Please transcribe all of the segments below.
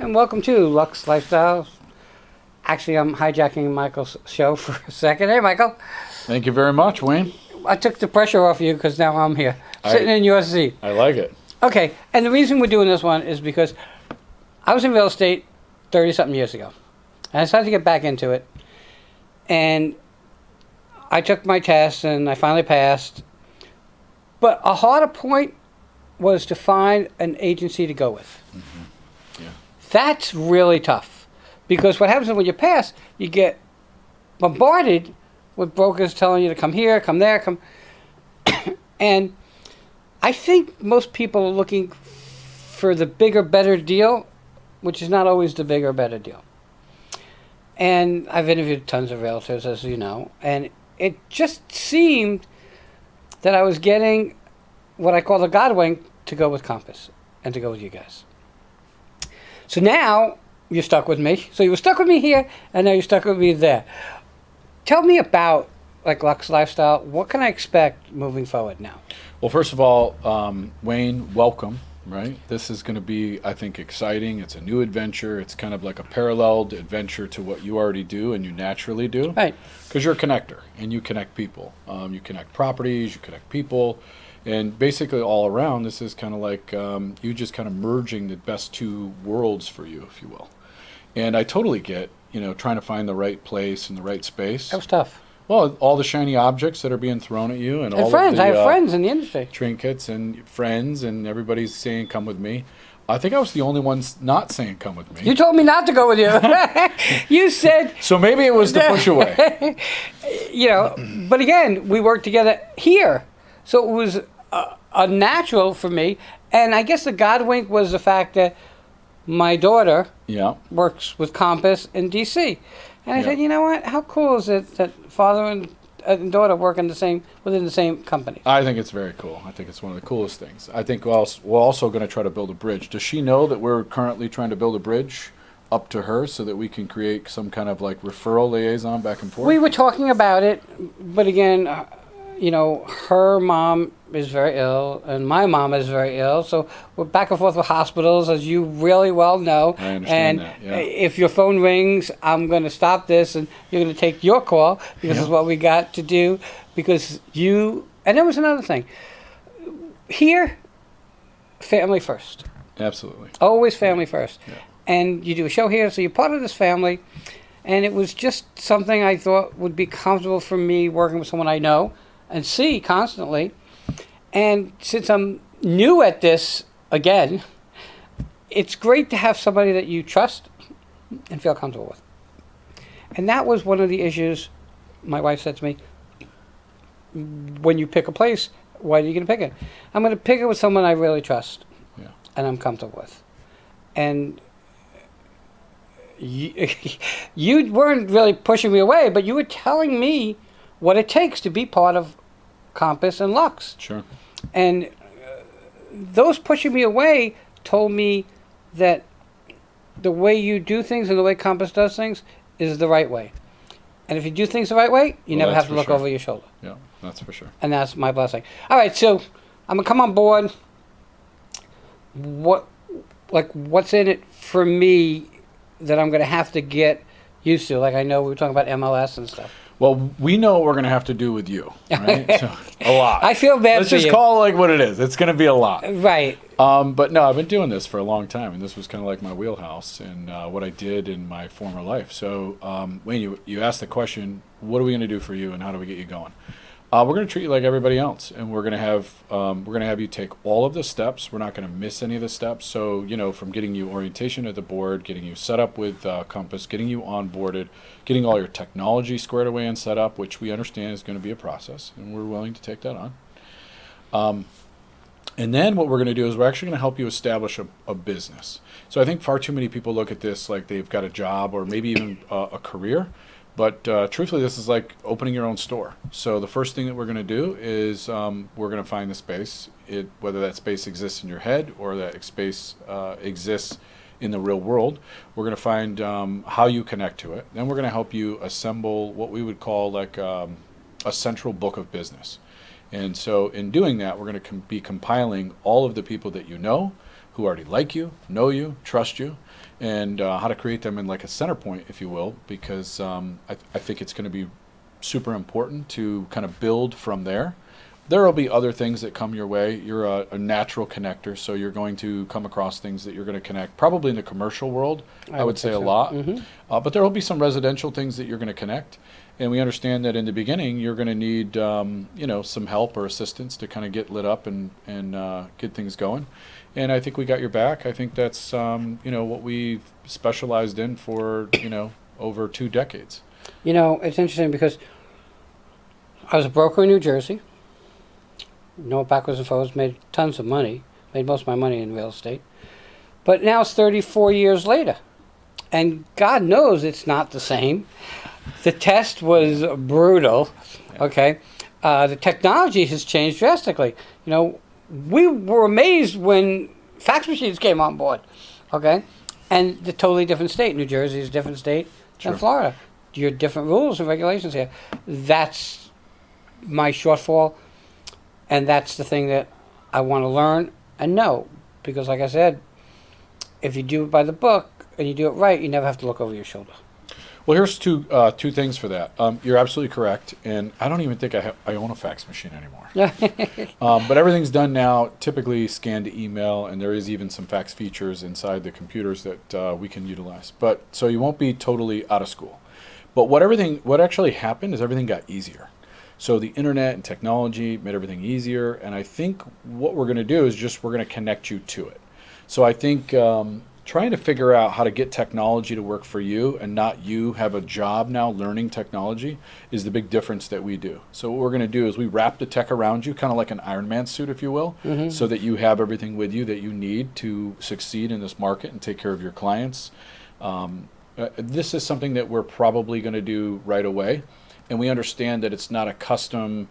And welcome to Luxe Lifestyles. Actually, I'm hijacking Michael's show for a second. Hey, Michael. Thank you very much, Wayne. I took the pressure off you because now I'm here, sitting in your seat. I like it. Okay, and the reason we're doing this one is because I was in real estate 30-something years ago. And I decided to get back into it. And I took my test, and I finally passed. But a harder point was to find an agency to go with. Mm-hmm. Yeah. That's really tough. Because what happens is when you pass, you get bombarded with brokers telling you to come here, come there, come. And I think most people are looking for the bigger, better deal, which is not always the bigger, better deal. And I've interviewed tons of realtors, as you know, and it just seemed that I was getting what I call the God wink to go with Compass and to go with you guys. So now you're stuck with me. So you were stuck with me here, and now you're stuck with me there. Tell me about Luxe Lifestyle. What can I expect moving forward now? Well, first of all, Wayne, welcome. Right, this is going to be, I think, exciting. It's a new adventure. It's kind of like a paralleled adventure to what you already do and you naturally do. Right. Because you're a connector and you connect people. You connect properties, you connect people. And basically all around, this is kind of like you just kind of merging the best two worlds for you, if you will. And I totally get, trying to find the right place and the right space. That was tough. Well, all the shiny objects that are being thrown at you, and all friends. of the, I have friends in the industry. Trinkets and friends, and everybody's saying, "Come with me." I think I was the only one not saying, "Come with me." You told me not to go with you. You said. So maybe it was to push away. But again, we worked together here, so it was a natural for me. And I guess the God wink was the fact that my daughter works with Compass in D.C. And I said, you know what? How cool is it that father and daughter work within the same company? I think it's very cool. I think it's one of the coolest things. I think we're also going to try to build a bridge. Does she know that we're currently trying to build a bridge up to her so that we can create some kind of referral liaison back and forth? We were talking about it, but again, her mom is very ill, and my mom is very ill, so we're back and forth with hospitals, as you really well know. I understand that, yeah. If your phone rings, I'm going to stop this, and you're going to take your call, because it's what we got to do, because and there was another thing. Here, family first. Absolutely. Always family first. Yeah. And you do a show here, so you're part of this family, and it was just something I thought would be comfortable for me working with someone I know and see constantly. And since I'm new at this again, it's great to have somebody that you trust and feel comfortable with. And that was one of the issues my wife said to me, when you pick a place, why are you going to pick it? I'm going to pick it with someone I really trust and I'm comfortable with. And you weren't really pushing me away, but you were telling me what it takes to be part of Compass and Luxe. Sure. And those pushing me away told me that the way you do things and the way Compass does things is the right way. And if you do things the right way, you never have to look over your shoulder. Yeah, that's for sure. And that's my blessing. All right, so I'm going to come on board. What's in it for me that I'm going to have to get used to? I know we were talking about MLS and stuff. Well, we know what we're going to have to do with you, right? So, a lot. I feel bad Let's for you. Let's just call it what it is. It's going to be a lot. Right. But no, I've been doing this for a long time, and this was kind of like my wheelhouse and what I did in my former life. So, Wayne, you asked the question, what are we going to do for you, and how do we get you going? We're going to treat you like everybody else, and we're going to have you take all of the steps. We're not going to miss any of the steps. So, from getting you orientation at the board, getting you set up with Compass, getting you onboarded, getting all your technology squared away and set up, which we understand is going to be a process, and we're willing to take that on. And then what we're going to do is we're actually going to help you establish a business. So I think far too many people look at this like they've got a job or maybe even a career. But truthfully, this is like opening your own store. So the first thing that we're going to do is we're going to find the space, whether that space exists in your head or that space exists in the real world. We're going to find how you connect to it. Then we're going to help you assemble what we would call a central book of business. And so in doing that, we're going to be compiling all of the people that you know, who already like you, know you, trust you, and how to create them in like a center point, if you will, because I think it's going to be super important to kind of build from there. There will be other things that come your way. You're a natural connector, so you're going to come across things that you're going to connect, probably in the commercial world, I would say a lot. But there will be some residential things that you're going to connect. And we understand that in the beginning, you're going to need some help or assistance to kind of get lit up and get things going. And I think we got your back. I think that's what we've specialized in for over 2 decades. It's interesting because I was a broker in New Jersey. No backwards and forwards, made tons of money, made most of my money in real estate. But now it's 34 years later, and God knows it's not the same. The test was brutal, okay? The technology has changed drastically. We were amazed when fax machines came on board, okay? And the totally different state. New Jersey is a different state than Florida. You're different rules and regulations here. That's my shortfall. And that's the thing that I want to learn and know. Because like I said, if you do it by the book and you do it right, you never have to look over your shoulder. Well, here's two things for that. You're absolutely correct. And I don't even think I own a fax machine anymore. But everything's done now, typically scanned to email. And there is even some fax features inside the computers that we can utilize. But so you won't be totally out of school. But what actually happened is everything got easier. So the internet and technology made everything easier, and I think what we're going to do is we're going to connect you to it. So I think trying to figure out how to get technology to work for you and not you have a job now learning technology is the big difference that we do. So what we're going to do is we wrap the tech around you, kind of like an Iron Man suit, if you will, so that you have everything with you that you need to succeed in this market and take care of your clients. This is something that we're probably going to do right away. And we understand that it's not a custom,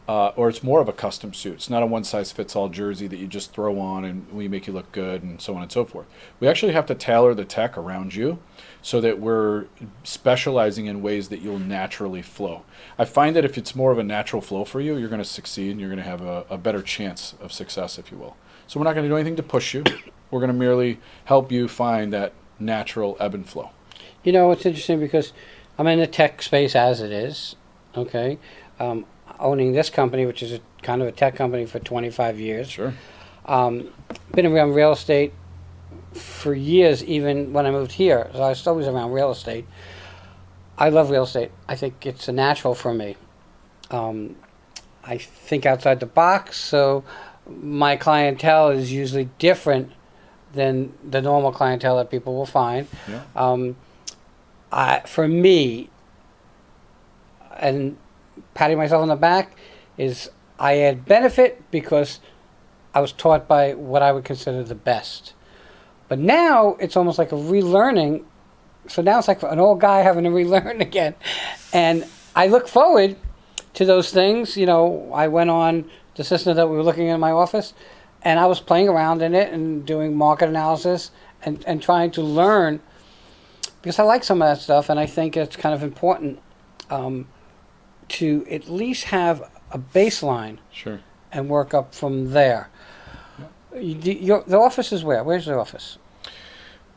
or it's more of a custom suit. It's not a one-size-fits-all jersey that you just throw on and we make you look good and so on and so forth. We actually have to tailor the tech around you so that we're specializing in ways that you'll naturally flow. I find that if it's more of a natural flow for you, you're going to succeed and you're going to have a better chance of success, if you will. So we're not going to do anything to push you. We're going to merely help you find that natural ebb and flow. It's interesting because I'm in the tech space as it is, okay? Owning this company, which is kind of a tech company for 25 years. Sure. Been around real estate for years, even when I moved here. So I was always around real estate. I love real estate. I think it's a natural for me. I think outside the box, so my clientele is usually different than the normal clientele that people will find. Yeah. For me, and patting myself on the back, is I add benefit because I was taught by what I would consider the best. But now it's almost like a relearning. So now it's like an old guy having to relearn again. And I look forward to those things. I went on the system that we were looking at in my office, and I was playing around in it and doing market analysis and trying to learn. Because I like some of that stuff, and I think it's kind of important to at least have a baseline. Sure. And work up from there. Yeah. The office is where? Where's the office?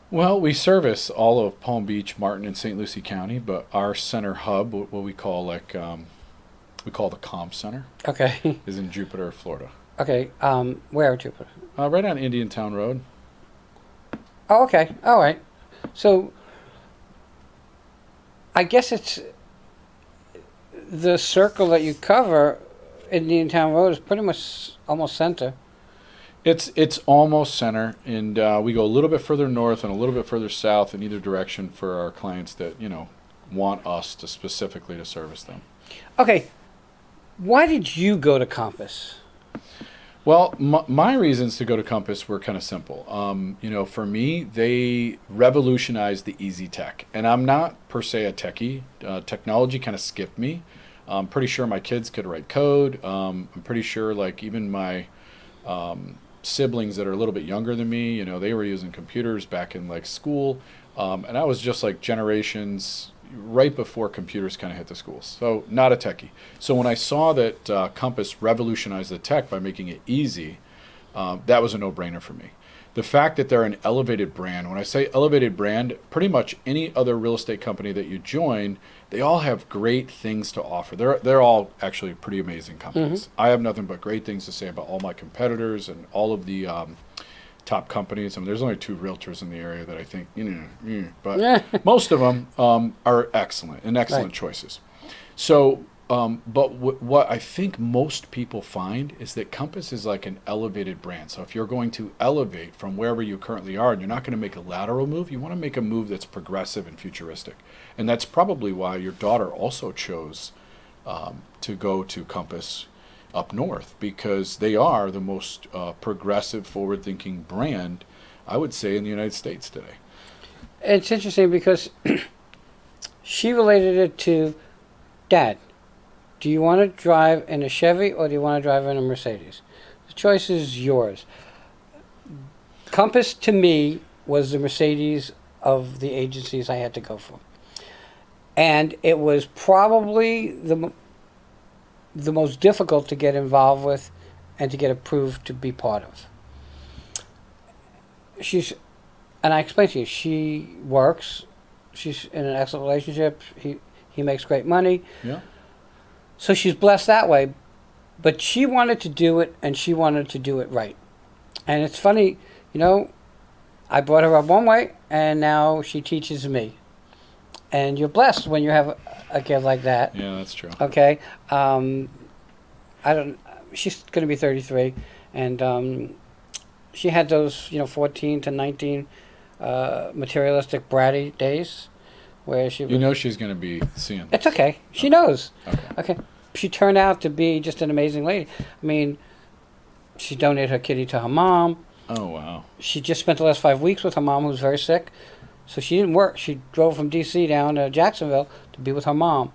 Well, we service all of Palm Beach, Martin, and St. Lucie County, but our center hub, what we call we call the Comp Center, okay, is in Jupiter, Florida. Okay, where in Jupiter? Right on Indian Town Road. Oh, okay, all right. So I guess it's the circle that you cover. Indian Town Road is pretty much almost center. It's almost center, and we go a little bit further north and a little bit further south in either direction for our clients that want us to specifically to service them. Okay, why did you go to Compass? Well, my reasons to go to Compass were kind of simple. For me, they revolutionized the easy tech. And I'm not per se a techie. Technology kind of skipped me. I'm pretty sure my kids could write code. I'm pretty sure even my siblings that are a little bit younger than me, they were using computers back in school. And I was just generations right before computers kind of hit the schools. So not a techie. So when I saw that Compass revolutionized the tech by making it easy, that was a no-brainer for me. The fact that they're an elevated brand, when I say elevated brand, pretty much any other real estate company that you join, they all have great things to offer. They're all actually pretty amazing companies. I have nothing but great things to say about all my competitors and all of the top companies. I mean, there's only 2 realtors in the area that I think, but most of them are excellent and excellent choices. So, but what I think most people find is that Compass is like an elevated brand. So if you're going to elevate from wherever you currently are, and you're not going to make a lateral move, you want to make a move that's progressive and futuristic. And that's probably why your daughter also chose to go to Compass up north, because they are the most progressive, forward-thinking brand, I would say, in the United States today. It's interesting because she related it to, Dad, do you want to drive in a Chevy or do you want to drive in a Mercedes? The choice is yours. Compass, to me, was the Mercedes of the agencies I had to go for. And it was probably the most difficult to get involved with and to get approved to be part of. And I explained to you, she works, she's in an excellent relationship, he makes great money. Yeah. So she's blessed that way, but she wanted to do it, and she wanted to do it right. And it's funny, I brought her up one way, and now she teaches me. And you're blessed when you have a kid like that. Yeah, that's true. Okay, she's going to be 33, and she had those 14 to 19 materialistic bratty days where she. She's going to be seeing. It's okay. She knows. Okay. She turned out to be just an amazing lady. I mean, she donated her kitty to her mom. Oh, wow. She just spent the last 5 weeks with her mom, who's very sick. So she didn't work. She drove from D.C. down to Jacksonville to be with her mom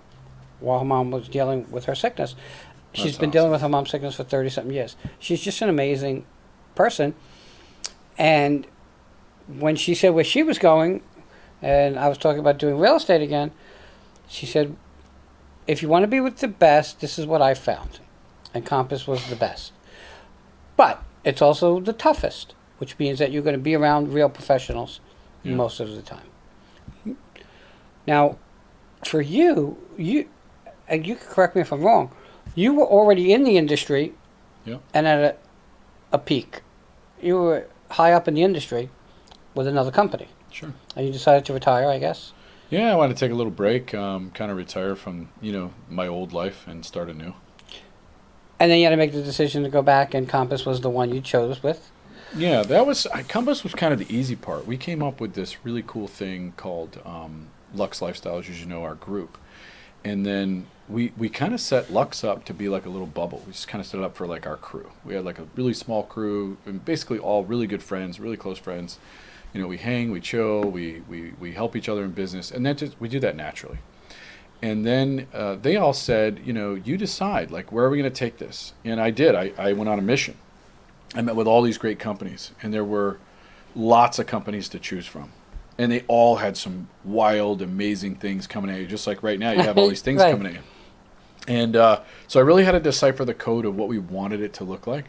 while her mom was dealing with her sickness. She's been dealing with her mom's sickness for 30-something years. She's just an amazing person. And when she said where she was going, and I was talking about doing real estate again, she said, if you want to be with the best, this is what I found. And Compass was the best. But it's also the toughest, which means that you're going to be around real professionals most of the time. Now, for you, and you can correct me if I'm wrong, you were already in the industry and at a peak. You were high up in the industry with another company. Sure. And you decided to retire, I guess? Yeah, I wanted to take a little break, kind of retire from, my old life and start anew. And then you had to make the decision to go back, and Compass was the one you chose with? Yeah, Compass was kind of the easy part. We came up with this really cool thing called Luxe Lifestyles, as you know, our group. And then we kind of set Luxe up to be like a little bubble. We just kind of set it up for like our crew. We had like a really small crew, and basically all really good friends, really close friends. We hang, we chill, we help each other in business, and we do that naturally. And then they all said, you decide, like, where are we going to take this? And I did. I went on a mission. I met with all these great companies, and there were lots of companies to choose from. And they all had some wild, amazing things coming at you, just like right now you have all these things coming at you. And so I really had to decipher the code of what we wanted it to look like.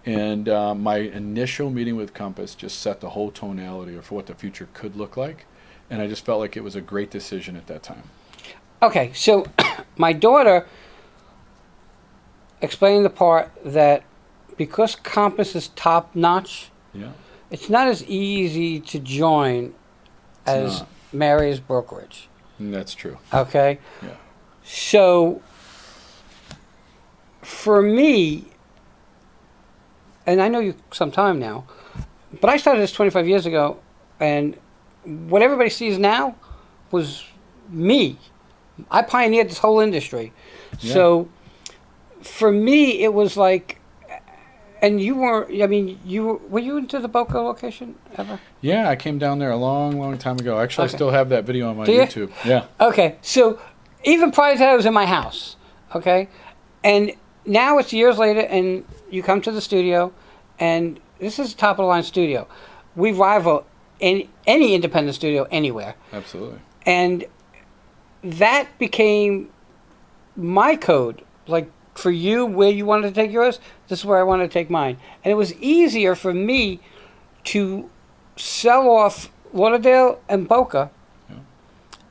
And my initial meeting with Compass just set the whole tonality of what the future could look like. And I just felt like it was a great decision at that time. Okay, so my daughter explained the part that because Compass is top-notch, it's not as easy to join as Mary's brokerage. That's true. Okay? Yeah. So, for me, and I know you some time now, but I started this 25 years ago, and what everybody sees now was me. I pioneered this whole industry. Yeah. So, for me, it was like, and you were you into the Boca location ever? Yeah, I came down there a long, long time ago. Actually, I still have that video on my Do you? YouTube. Yeah. Okay, so even prior to that, I was in my house, okay? And now it's years later, and you come to the studio, and this is a top-of-the-line studio. We rival any independent studio anywhere. Absolutely. And that became my code. Like, for you where you wanted to take yours, this is where I wanted to take mine. And it was easier for me to sell off Lauderdale and Boca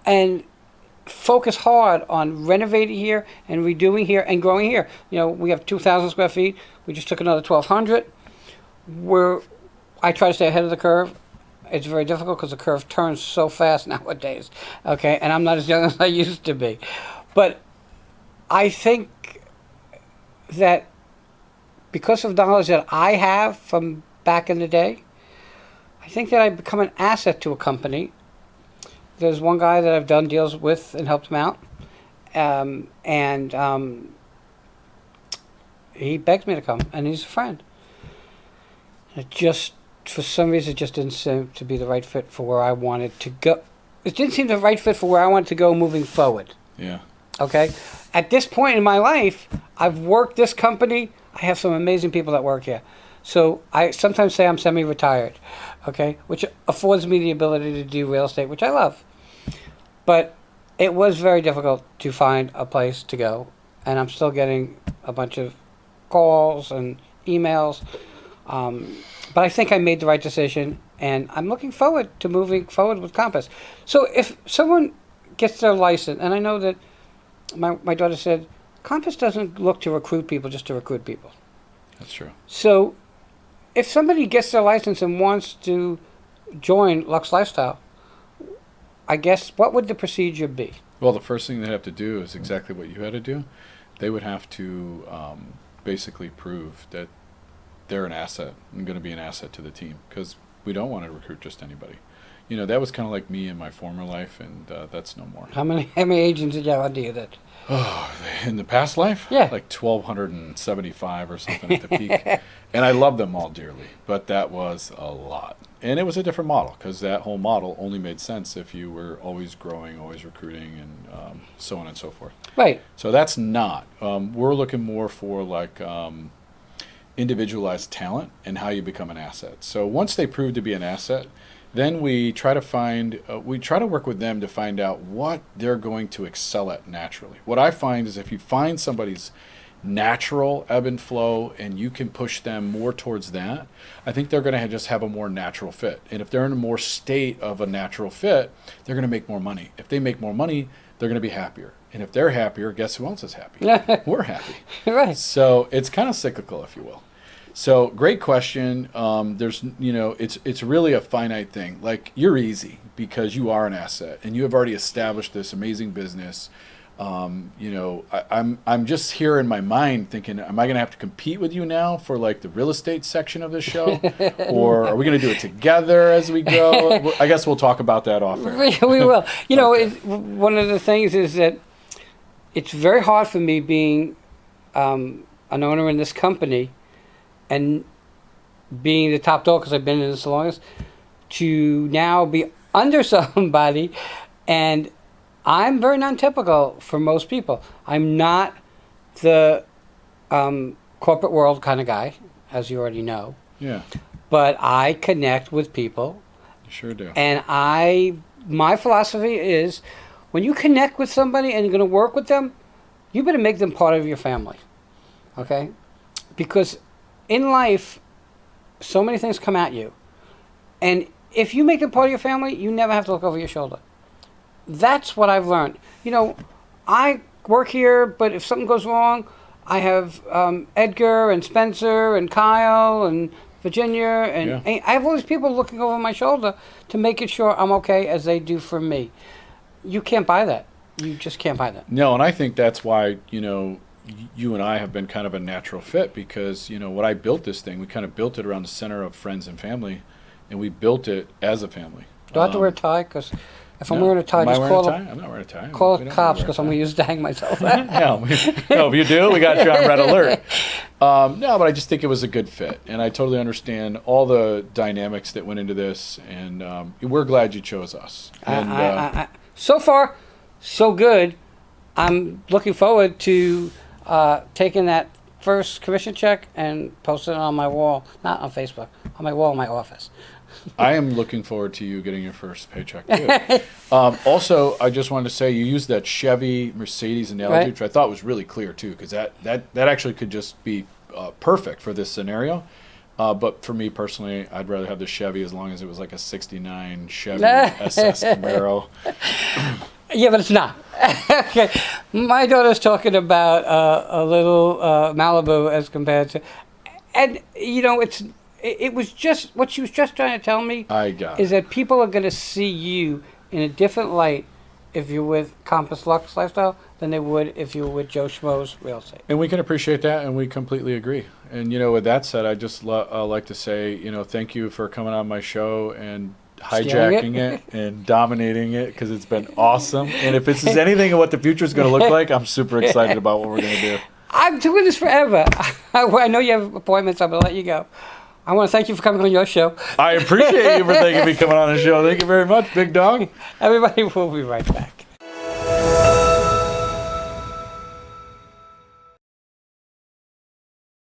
and focus hard on renovating here and redoing here and growing here. You know, we have 2,000 square feet. We just took another 1,200. I try to stay ahead of the curve. It's very difficult because the curve turns so fast nowadays. Okay, and I'm not as young as I used to be. But I think that because of knowledge that I have from back in the day, I think that I've become an asset to a company. There's one guy that I've done deals with and helped him out. He begged me to come, and he's a friend. It just, for some reason, it just didn't seem to be the right fit for where I wanted to go. It didn't seem the right fit for where I wanted to go moving forward. Yeah. Okay? At this point in my life, I've worked this company. I have some amazing people that work here. So I sometimes say I'm semi-retired, okay? Which affords me the ability to do real estate, which I love. But it was very difficult to find a place to go. And I'm still getting a bunch of calls and emails. But I think I made the right decision, and I'm looking forward to moving forward with Compass. So if someone gets their license, and I know that my daughter said, Compass doesn't look to recruit people just to recruit people. That's true. So if somebody gets their license and wants to join Luxe Lifestyle, I guess, what would the procedure be? Well, the first thing they have to do is exactly what you had to do. They would have to basically prove that they're an asset and going to be an asset to the team, because we don't want to recruit just anybody. You know, that was kind of like me in my former life, and that's no more. How many agents did you have under you that? Oh, in the past life? Yeah. Like 1,275 or something at the peak. And I love them all dearly, but that was a lot. And it was a different model, because that whole model only made sense if you were always growing, always recruiting, and so on and so forth. Right. So that's not. We're looking more for like individualized talent and how you become an asset. So once they prove to be an asset, then we try to work with them to find out what they're going to excel at naturally. What I find is if you find somebody's natural ebb and flow and you can push them more towards that, I think they're going to just have a more natural fit. And if they're in a more state of a natural fit, they're going to make more money. If they make more money, they're going to be happier. And if they're happier, guess who else is happy? We're happy. Right. So it's kind of cyclical, if you will. So great question. There's, it's really a finite thing. Like, you're easy because you are an asset and you have already established this amazing business. I'm just here in my mind thinking, am I going to have to compete with you now for like the real estate section of this show, or are we going to do it together as we go? I guess we'll talk about that off air. We will. One of the things is that it's very hard for me being an owner in this company and being the top dog, because I've been in this the longest, to now be under somebody. And I'm very non-typical for most people. I'm not the corporate world kind of guy, as you already know. Yeah. But I connect with people. You sure do. And my philosophy is, when you connect with somebody and you're going to work with them, you better make them part of your family. Okay? Because in life, so many things come at you. And if you make them part of your family, you never have to look over your shoulder. That's what I've learned. I work here, but if something goes wrong, I have Edgar and Spencer and Kyle and Virginia, and I have all these people looking over my shoulder to make sure I'm okay, as they do for me. You can't buy that. You just can't buy that. No, and I think that's why, you and I have been kind of a natural fit, because, when I built this thing, we kind of built it around the center of friends and family, and we built it as a family. Do I have to wear a tie? Because if I'm wearing a tie, just call I'm not wearing a tie. Call the cops, because I'm going to use to hang myself. No, if you do, we got you on red alert. No, but I just think it was a good fit, and I totally understand all the dynamics that went into this, and we're glad you chose us. And, so far, so good. I'm looking forward to taking that first commission check and posting it on my wall, not on Facebook, on my wall in my office. I am looking forward to you getting your first paycheck too. Also, I just wanted to say you used that Chevy Mercedes analogy, Right. which I thought was really clear too, because that actually could just be perfect for this scenario. But for me personally, I'd rather have the Chevy as long as it was like a '69 Chevy SS Camaro. Yeah, but it's not. Okay. My daughter's talking about a little Malibu as compared to, and it was just what she was just trying to tell me. I got is it. that people are going to see you in a different light if you're with Compass Luxe Lifestyle than they would if you were with Joe Schmo's Real Estate. And we can appreciate that, and we completely agree. And with that said, I just like to say, thank you for coming on my show and hijacking it and dominating it, because it's been awesome. And if this is anything of what the future is going to look like, I'm super excited about what we're going to do. I'm doing this forever. I know you have appointments. I'm going to let you go. I want to thank you for coming on your show. I appreciate you for thanking me coming on the show. Thank you very much, big dog. Everybody will be right back.